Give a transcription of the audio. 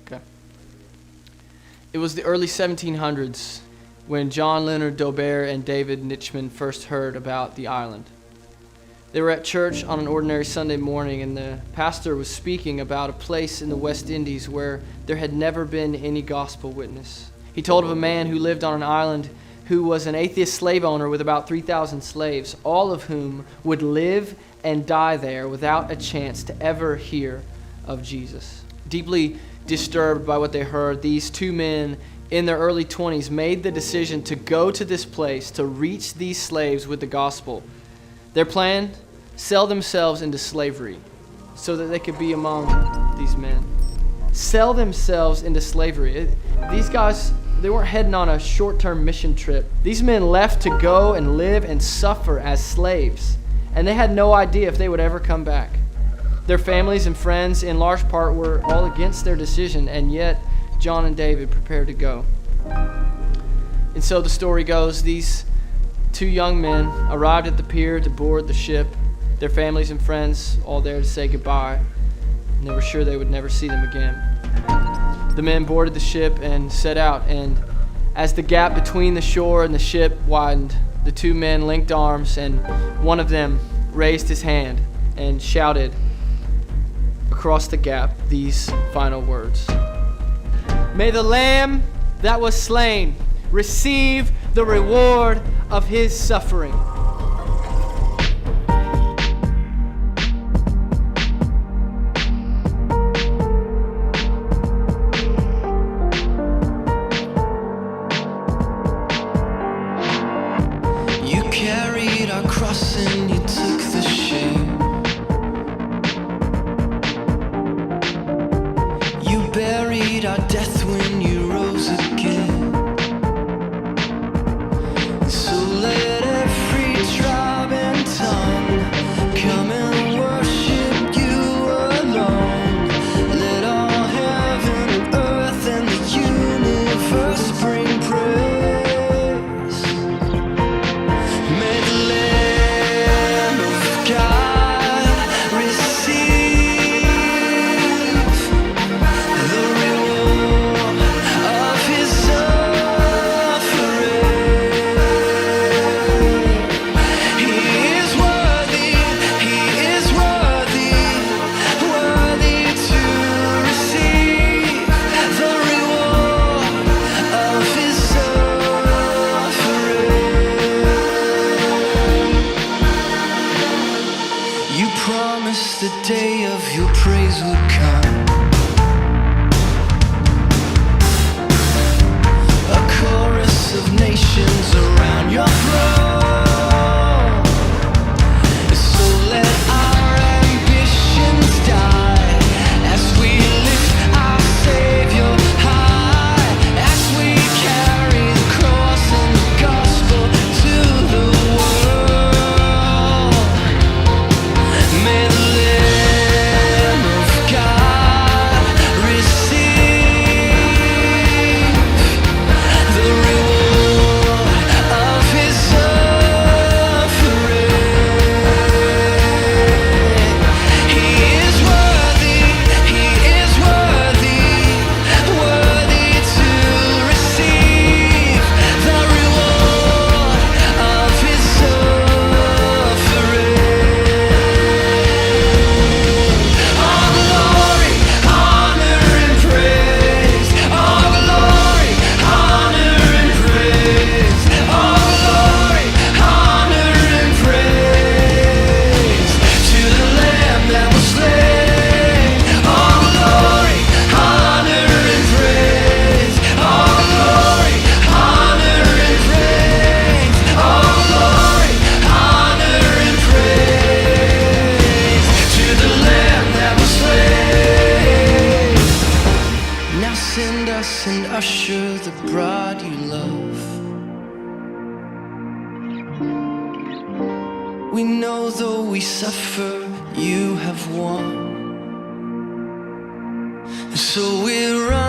Okay. It was the early 1700s when John Leonard Dobert and David Nitschmann first heard about the island. They were at church on an ordinary Sunday morning, and the pastor was speaking about a place in the West Indies where there had never been any gospel witness. He told of a man who lived on an island who was an atheist slave owner with about 3,000 slaves, all of whom would live and die there without a chance to ever hear of Jesus. Deeply disturbed by what they heard, these two men in their early 20s made the decision to go to this place to reach these slaves with the gospel. Their plan? Sell themselves into slavery so that they could be among these men. Sell themselves into slavery. These guys, they weren't heading on a short-term mission trip. These men left to go and live and suffer as slaves, and they had no idea if they would ever come back. Their families and friends, in large part, were all against their decision, and yet John and David prepared to go. And so the story goes, these two young men arrived at the pier to board the ship, their families and friends all there to say goodbye, and they were sure they would never see them again. The men boarded the ship and set out, and as the gap between the shore and the ship widened, the two men linked arms, and one of them raised his hand and shouted across the gap these final words. May the Lamb that was slain receive the reward of his suffering. You carried our cross and you took the shame. You buried our death when you rose again. So let every tribe and tongue come and worship you alone. Let all heaven and earth and the universe bring praise. May the Lamb of God receive the reward of his suffering. He is worthy to receive the reward of his suffering. You promised the day of your praise would come. A chorus of nations around your throne. So let our ambitions die as we lift our Savior high, as we carry the cross and the gospel to the world. May the Lamb of God receive the reward of his suffering. He is worthy to receive the reward of his suffering. All glory, honor, and praise. All glory, honor, and praise. All glory, honor, and praise to the Lamb that was slain. All glory, honor, and praise. All glory, honor, and praise. All glory, honor, and praise to the Lamb that was slain. Now send us and usher the bride you love. We know though we suffer, you have won. So we run